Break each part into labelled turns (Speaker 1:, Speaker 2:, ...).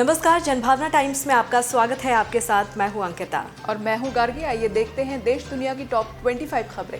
Speaker 1: नमस्कार, जनभावना टाइम्स में आपका स्वागत है। आपके साथ मैं हूं अंकिता
Speaker 2: और मैं हूं गार्गी। आइए देखते हैं देश दुनिया की टॉप 25 खबरें।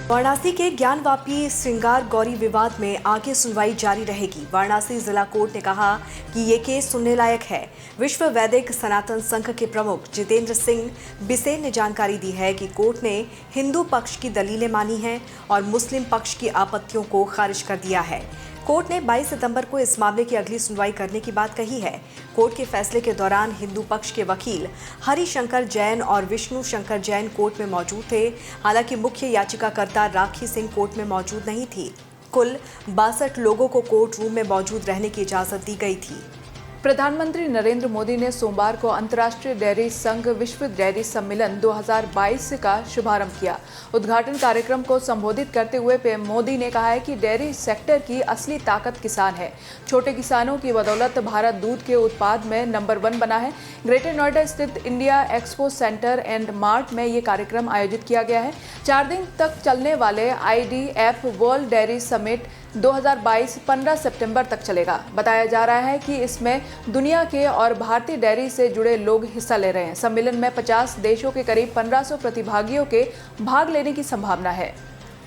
Speaker 1: वाराणसी के ज्ञानवापी श्रृंगार गौरी विवाद में आगे सुनवाई जारी रहेगी। वाराणसी जिला कोर्ट ने कहा कि ये केस सुनने लायक है। विश्व वैदिक सनातन संघ के प्रमुख जितेंद्र सिंह बिसेन ने जानकारी दी है कि कोर्ट ने हिंदू पक्ष की दलीलें मानी हैं और मुस्लिम पक्ष की आपत्तियों को खारिज कर दिया है। कोर्ट ने 22 सितंबर को इस मामले की अगली सुनवाई करने की बात कही है। कोर्ट के फैसले के दौरान हिंदू पक्ष के वकील हरिशंकर जैन और विष्णु शंकर जैन कोर्ट में मौजूद थे। हालांकि मुख्य याचिकाकर्ता राखी सिंह कोर्ट में मौजूद नहीं थी। कुल 62 लोगों को कोर्ट रूम में मौजूद रहने की इजाजत दी गई थी।
Speaker 2: प्रधानमंत्री नरेंद्र मोदी ने सोमवार को अंतर्राष्ट्रीय डेयरी संघ विश्व डेयरी सम्मेलन 2022 का शुभारंभ किया। उद्घाटन कार्यक्रम को संबोधित करते हुए पीएम मोदी ने कहा है कि डेयरी सेक्टर की असली ताकत किसान है। छोटे किसानों की बदौलत भारत दूध के उत्पाद में नंबर 1 बना है। ग्रेटर नोएडा स्थित India expo centre and mart में ये कार्यक्रम आयोजित किया गया है। 4 दिन तक चलने वाले IDF वर्ल्ड डेयरी समिट 2022 15 सितंबर तक चलेगा। बताया जा रहा है कि इसमें दुनिया के और भारतीय डेयरी से जुड़े लोग हिस्सा ले रहे हैं। सम्मेलन में 50 देशों के करीब 1500 प्रतिभागियों के भाग लेने की संभावना है।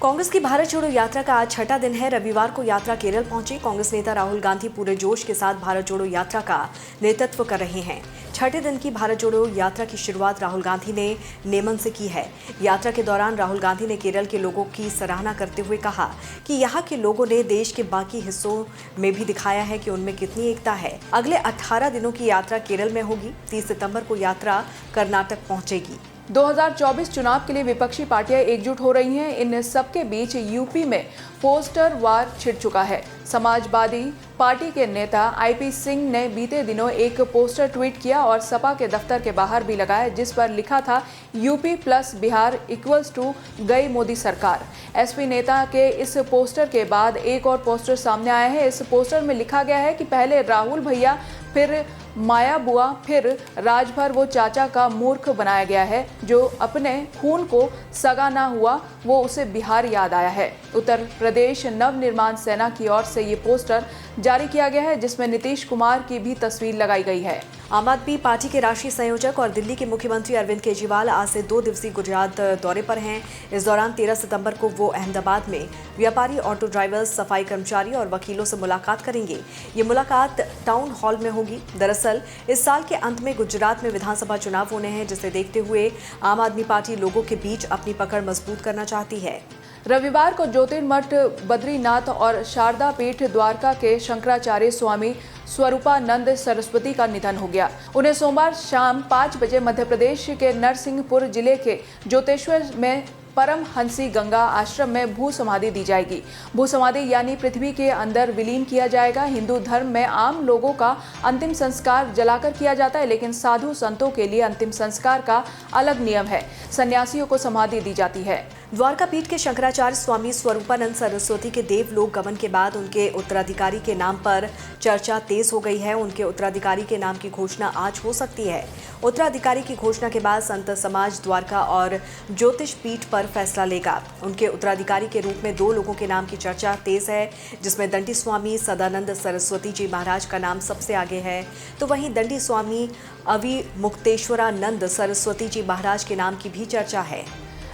Speaker 1: कांग्रेस की भारत जोड़ो यात्रा का आज छठा दिन है। रविवार को यात्रा केरल पहुंची। कांग्रेस नेता राहुल गांधी पूरे जोश के साथ भारत जोड़ो यात्रा का नेतृत्व कर रहे हैं। छठे दिन की भारत जोड़ो यात्रा की शुरुआत राहुल गांधी ने नेमन से की है। यात्रा के दौरान राहुल गांधी ने केरल के लोगों की सराहना करते हुए कहा कि यहाँ के लोगों ने देश के बाकी हिस्सों में भी दिखाया है कि उनमें कितनी एकता है। अगले 18 दिनों की यात्रा केरल में होगी। 30 सितंबर को यात्रा कर्नाटक पहुंचेगी।
Speaker 2: 2024 चुनाव के लिए विपक्षी पार्टियां एकजुट हो रही हैं। इन सबके बीच यूपी में पोस्टर वार छिड़ चुका है। समाजवादी पार्टी के नेता IP सिंह ने बीते दिनों एक पोस्टर ट्वीट किया और सपा के दफ्तर के बाहर भी लगाया, जिस पर लिखा था UP plus Bihar equals to गई मोदी सरकार। SP नेता के इस पोस्टर के बाद एक और पोस्टर सामने आया है। इस पोस्टर में लिखा गया है कि पहले राहुल भैया, फिर माया बुआ, फिर राजभर वो चाचा का मूर्ख बनाया गया है। जो अपने खून को सगा ना हुआ वो उसे बिहार याद आया है। उत्तर प्रदेश नवनिर्माण सेना की ओर से ये पोस्टर जारी किया गया है, जिसमें नीतीश कुमार की भी तस्वीर लगाई गई है।
Speaker 1: आम आदमी पार्टी के राष्ट्रीय संयोजक और दिल्ली के मुख्यमंत्री अरविंद केजरीवाल आज से 2 दिवसीय गुजरात दौरे पर हैं। इस दौरान 13 सितंबर को वो अहमदाबाद में व्यापारी, ऑटो ड्राइवर्स, सफाई कर्मचारी और वकीलों से मुलाकात करेंगे। ये मुलाकात टाउन हॉल में होगी। दरअसल इस साल के अंत में गुजरात में विधानसभा चुनाव होने हैं, जिसे देखते हुए आम आदमी पार्टी लोगों के बीच अपनी पकड़ मजबूत करना चाहती है।
Speaker 2: रविवार को ज्योतिर्मठ बद्रीनाथ और शारदा पीठ द्वारका के शंकराचार्य स्वामी स्वरूपानंद सरस्वती का निधन हो गया। उन्हें सोमवार शाम 5 बजे मध्य प्रदेश के नरसिंहपुर जिले के जोतेश्वर में परम हंसी गंगा आश्रम में भू समाधि दी जाएगी। भू समाधि यानी पृथ्वी के अंदर विलीन किया जाएगा। हिंदू धर्म में आम लोगों का अंतिम संस्कार जलाकर किया जाता है, लेकिन साधु संतों के लिए अंतिम संस्कार का अलग नियम है। सन्यासियों को समाधि दी जाती है। द्वारका पीठ के शंकराचार्य स्वामी स्वरूपानंद सरस्वती के देवलोक गमन के बाद उनके उत्तराधिकारी के नाम पर चर्चा तेज हो गई है। उनके उत्तराधिकारी के नाम की घोषणा आज हो सकती है। उत्तराधिकारी की घोषणा के बाद संत समाज द्वारका और ज्योतिष पीठ पर फैसला लेगा। उनके उत्तराधिकारी के रूप में 2 लोगों के नाम की चर्चा तेज है, जिसमें दंडी स्वामी सदानंद सरस्वती जी महाराज का नाम सबसे आगे है, तो वहीं दंडी स्वामी अविमुक्तेश्वरानंद सरस्वती जी महाराज के नाम की भी चर्चा है।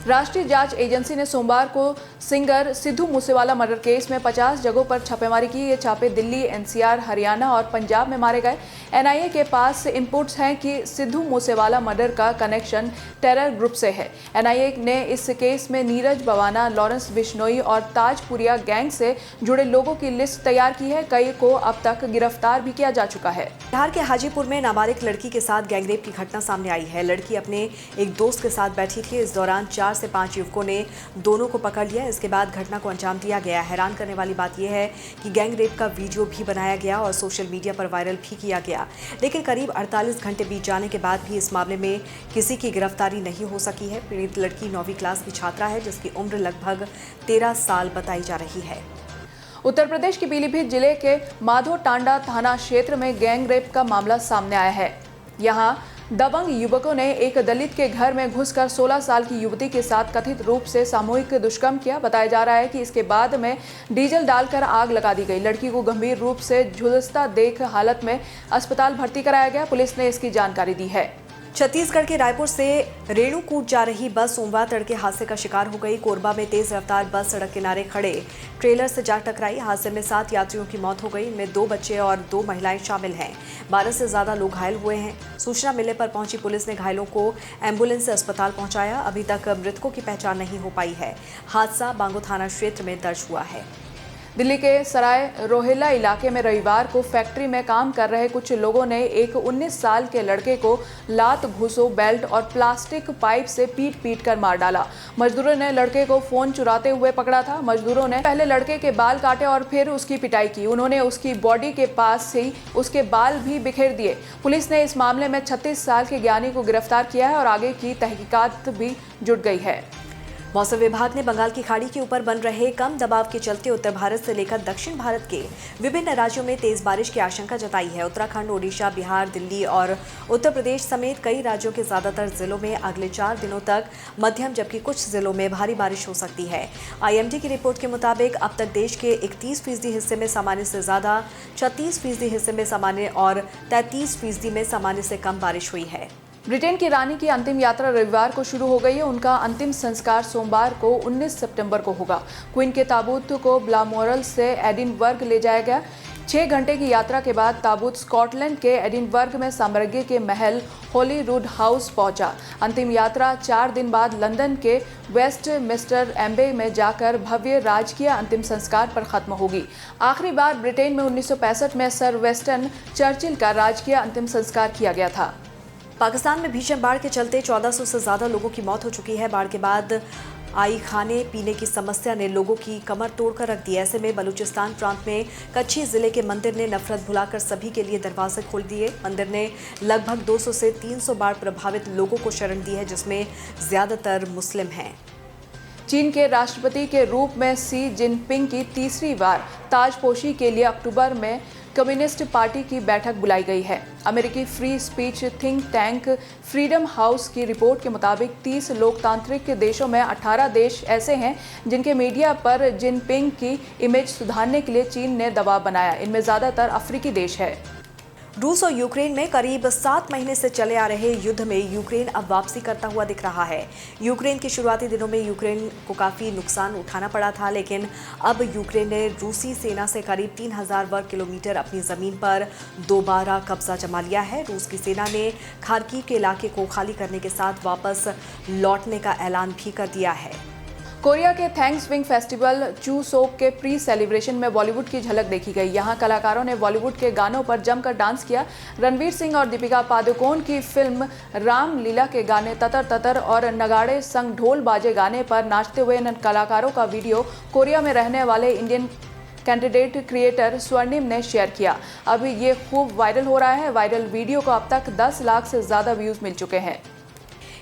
Speaker 2: राष्ट्रीय जांच एजेंसी ने सोमवार को singer Sidhu Moosewala murder case में 50 जगहों पर छापेमारी की। ये छापे दिल्ली, NCR, हरियाणा और पंजाब में मारे गए। NIA के पास इनपुट्स हैं कि सिद्धू मूसेवाला मर्डर का कनेक्शन टेरर ग्रुप से है। NIA ने इस केस में नीरज बवाना, लॉरेंस बिश्नोई और ताजपुरिया गैंग से जुड़े लोगों की लिस्ट तैयार की है। कई को अब तक गिरफ्तार भी किया जा चुका है।
Speaker 1: बिहार के हाजीपुर में नाबालिग लड़की के साथ गैंगरेप की घटना सामने आई है। लड़की अपने एक दोस्त के साथ बैठी थी। इस दौरान 4 से 5 युवकों ने दोनों को पकड़ लिया। इसके बाद घटना को अंजाम दिया गया। हैरान करने वाली बात यह है कि गैंगरेप का वीडियो भी बनाया गया और सोशल मीडिया पर वायरल भी किया गया, लेकिन करीब 48 घंटे बीत जाने के बाद भी इस मामले में किसी की गिरफ्तारी नहीं हो सकी है। पीड़ित लड़की 9वीं क्लास की छात्रा है, जिसकी उम्र लगभग 13 साल बताई जा रही है।
Speaker 2: उत्तर प्रदेश के पीलीभीत जिले के माधो टांडा थाना क्षेत्र में गैंगरेप का मामला सामने आया है। यहाँ दबंग युवकों ने एक दलित के घर में घुसकर 16 साल की युवती के साथ कथित रूप से सामूहिक दुष्कर्म किया। बताया जा रहा है कि इसके बाद में डीजल डालकर आग लगा दी गई। लड़की को गंभीर रूप से झुलसता देख हालत में अस्पताल भर्ती कराया गया। पुलिस ने इसकी जानकारी दी है।
Speaker 1: छत्तीसगढ़ के रायपुर से रेणुकूट जा रही बस सोमवार तड़के हादसे का शिकार हो गई। कोरबा में तेज रफ्तार बस सड़क किनारे खड़े ट्रेलर से जा टकराई। हादसे में 7 यात्रियों की मौत हो गई। इनमें 2 बच्चे और 2 महिलाएं शामिल हैं। 12 से ज्यादा लोग घायल हुए हैं। सूचना मिलने पर पहुंची पुलिस ने घायलों को एम्बुलेंस से अस्पताल पहुंचाया। अभी तक मृतकों की पहचान नहीं हो पाई है। हादसा बांगो थाना क्षेत्र में दर्ज हुआ है।
Speaker 2: दिल्ली के सराय रोहिल्ला इलाके में रविवार को फैक्ट्री में काम कर रहे कुछ लोगों ने एक 19 साल के लड़के को लात, घूंसों, बेल्ट और प्लास्टिक पाइप से पीट कर मार डाला। मजदूरों ने लड़के को फोन चुराते हुए पकड़ा था। मजदूरों ने पहले लड़के के बाल काटे और फिर उसकी पिटाई की। उन्होंने उसकी बॉडी के पास से ही उसके बाल भी बिखेर दिए। पुलिस ने इस मामले में 36 साल के ज्ञानी को गिरफ्तार किया है और आगे की तहकीकात भी जुट गई है।
Speaker 1: मौसम विभाग ने बंगाल की खाड़ी के ऊपर बन रहे कम दबाव के चलते उत्तर भारत से लेकर दक्षिण भारत के विभिन्न राज्यों में तेज बारिश की आशंका जताई है। उत्तराखंड, ओडिशा, बिहार, दिल्ली और उत्तर प्रदेश समेत कई राज्यों के ज्यादातर जिलों में अगले 4 दिनों तक मध्यम जबकि कुछ जिलों में भारी बारिश हो सकती है। IMD की रिपोर्ट के मुताबिक अब तक देश के 31% हिस्से में सामान्य से ज्यादा, 36% हिस्से में सामान्य और 33% में सामान्य से कम बारिश हुई है।
Speaker 2: ब्रिटेन की रानी की अंतिम यात्रा रविवार को शुरू हो गई है। उनका अंतिम संस्कार सोमवार को 19 सितंबर को होगा। क्वीन के ताबूत को ब्लामोरल से एडिनबर्ग ले जाया गया। 6 घंटे की यात्रा के बाद ताबूत स्कॉटलैंड के एडिनबर्ग में साम्राज्य के महल होलीरूड हाउस पहुंचा। अंतिम यात्रा 4 दिन बाद लंदन के वेस्टमिंस्टर एम्बे में जाकर भव्य राजकीय अंतिम संस्कार पर खत्म होगी। आखिरी बार ब्रिटेन में 1965 में सर वेस्टन चर्चिल का राजकीय अंतिम संस्कार किया गया था।
Speaker 1: पाकिस्तान में भीषण बाढ़ के चलते 1400 से ज्यादा लोगों की मौत हो चुकी है। बाढ़ के बाद आई खाने पीने की समस्या ने लोगों की कमर तोड़कर रख दी। ऐसे में बलूचिस्तान प्रांत में कच्छी जिले के मंदिर ने नफरत भुलाकर सभी के लिए दरवाजे खोल दिए। मंदिर ने लगभग 200 से 300 बाढ़ प्रभावित लोगों को शरण दी है, जिसमें ज्यादातर मुस्लिम हैं।
Speaker 2: चीन के राष्ट्रपति के रूप में शी जिनपिंग की तीसरी बार ताजपोशी के लिए अक्टूबर में कम्युनिस्ट पार्टी की बैठक बुलाई गई है। अमेरिकी free speech think tank freedom house की रिपोर्ट के मुताबिक 30 लोकतांत्रिक देशों में 18 देश ऐसे हैं जिनके मीडिया पर जिनपिंग की इमेज सुधारने के लिए चीन ने दबाव बनाया। इनमें ज्यादातर अफ्रीकी देश है।
Speaker 1: रूस और यूक्रेन में करीब 7 महीने से चले आ रहे युद्ध में यूक्रेन अब वापसी करता हुआ दिख रहा है। यूक्रेन के शुरुआती दिनों में यूक्रेन को काफ़ी नुकसान उठाना पड़ा था, लेकिन अब यूक्रेन ने रूसी सेना से करीब 3000 वर्ग किलोमीटर अपनी ज़मीन पर दोबारा कब्जा जमा लिया है। रूस की सेना ने खार्किव के इलाके को खाली करने के साथ वापस लौटने का ऐलान भी कर दिया है।
Speaker 2: कोरिया के थैंक्सगिविंग फेस्टिवल चूसोक के प्री सेलिब्रेशन में बॉलीवुड की झलक देखी गई। यहां कलाकारों ने बॉलीवुड के गानों पर जमकर डांस किया। रणवीर सिंह और दीपिका पादुकोण की फिल्म रामलीला के गाने ततर ततर और नगाड़े संग ढोल बाजे गाने पर नाचते हुए इन कलाकारों का वीडियो कोरिया में रहने वाले इंडियन कैंडिडेट क्रिएटर स्वर्णिम ने शेयर किया। अब ये खूब वायरल हो रहा है। वायरल वीडियो को अब तक 10 लाख से ज्यादा व्यूज मिल चुके हैं।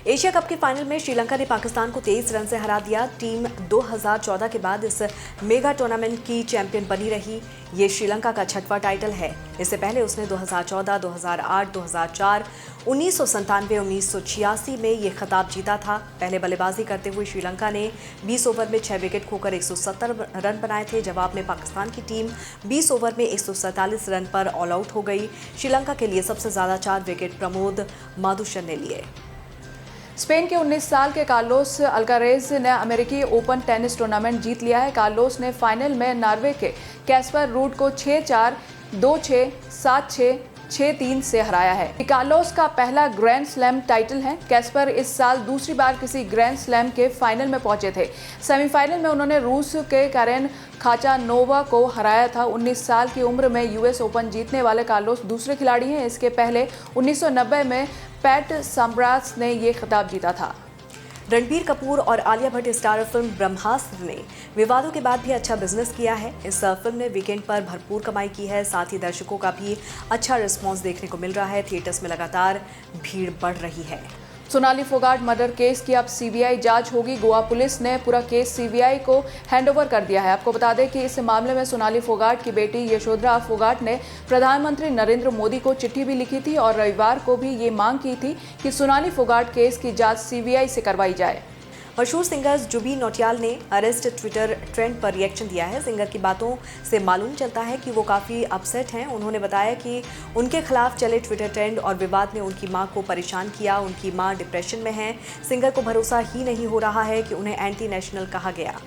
Speaker 1: एशिया कप के फाइनल में श्रीलंका ने पाकिस्तान को 23 रन से हरा दिया। टीम 2014 के बाद इस मेगा टूर्नामेंट की चैंपियन बनी रही। ये श्रीलंका का 6वां टाइटल है। इससे पहले उसने 2014, 2008, 2004, 1997, 1986 में ये खिताब जीता था। पहले बल्लेबाजी करते हुए श्रीलंका ने 20 ओवर में 6 विकेट खोकर 170 रन बनाए थे। जवाब में पाकिस्तान की टीम 20 ओवर में 147 रन पर ऑल आउट हो गई। श्रीलंका के लिए सबसे ज्यादा 4 विकेट प्रमोद माधुशन ने लिए।
Speaker 2: स्पेन के 19 साल के कार्लोस अल्कारेज ने अमेरिकी ओपन टेनिस टूर्नामेंट जीत लिया है। कार्लोस ने फाइनल में नॉर्वे के कैस्पर रूड को 6-4, 2-6, 7-6, 6-3 से हराया है। कार्लोस का पहला ग्रैंड स्लैम टाइटल है। कैस्पर इस साल दूसरी बार किसी ग्रैंड स्लैम के फाइनल में पहुंचे थे। सेमीफाइनल में उन्होंने रूस के कारेन खाचानोवा को हराया था। 19 साल की उम्र में US ओपन जीतने वाले कार्लोस दूसरे खिलाड़ी हैं। इसके पहले 1990 में पैट साम्प्रास ने ये खिताब जीता था।
Speaker 1: रणबीर कपूर और आलिया भट्ट स्टार फिल्म ब्रह्मास्त्र ने विवादों के बाद भी अच्छा बिजनेस किया है। इस फिल्म ने वीकेंड पर भरपूर कमाई की है। साथ ही दर्शकों का भी अच्छा रिस्पांस देखने को मिल रहा है। थिएटर्स में लगातार भीड़ बढ़ रही है।
Speaker 2: सोनाली फोगाट मर्डर केस की अब सीबीआई जांच होगी। गोवा पुलिस ने पूरा केस सीबीआई को हैंडओवर कर दिया है। आपको बता दें कि इस मामले में सोनाली फोगाट की बेटी यशोधरा फोगाट ने प्रधानमंत्री नरेंद्र मोदी को चिट्ठी भी लिखी थी और रविवार को भी ये मांग की थी कि सोनाली फोगाट केस की जांच सीबीआई से करवाई जाए।
Speaker 1: मशहूर सिंगर जुबीन नौटियाल ने अरेस्ट ट्विटर ट्रेंड पर रिएक्शन दिया है। सिंगर की बातों से मालूम चलता है कि वो काफ़ी अपसेट हैं। उन्होंने बताया कि उनके खिलाफ चले ट्विटर ट्रेंड और विवाद ने उनकी मां को परेशान किया। उनकी मां डिप्रेशन में है। सिंगर को भरोसा ही नहीं हो रहा है कि उन्हें एंटी नेशनल कहा गया।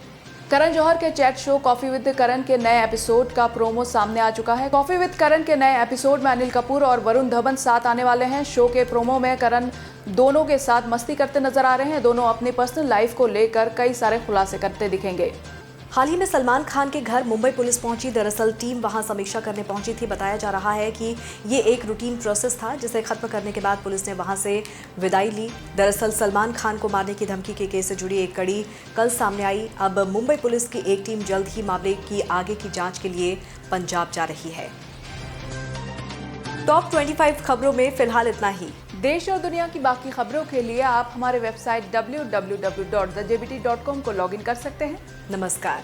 Speaker 2: करण जौहर के चैट शो कॉफी विद करण के नए एपिसोड का प्रोमो सामने आ चुका है। कॉफी विद करण के नए एपिसोड में अनिल कपूर और वरुण धवन साथ आने वाले हैं। शो के प्रोमो में करण दोनों के साथ मस्ती करते नजर आ रहे हैं। दोनों अपनी पर्सनल लाइफ को लेकर कई सारे खुलासे करते दिखेंगे।
Speaker 1: हाल ही में सलमान खान के घर मुंबई पुलिस पहुंची। दरअसल टीम वहां समीक्षा करने पहुंची थी। बताया जा रहा है कि ये एक रूटीन प्रोसेस था जिसे खत्म करने के बाद पुलिस ने वहां से विदाई ली। दरअसल सलमान खान को मारने की धमकी के केस से जुड़ी एक कड़ी कल सामने आई। अब मुंबई पुलिस की एक टीम जल्द ही मामले की आगे की जांच के लिए पंजाब जा रही है। टॉप 25 खबरों में फिलहाल इतना ही।
Speaker 2: देश और दुनिया की बाकी खबरों के लिए आप हमारे वेबसाइट www.thejbt.com को लॉगिन कर सकते हैं।
Speaker 1: नमस्कार।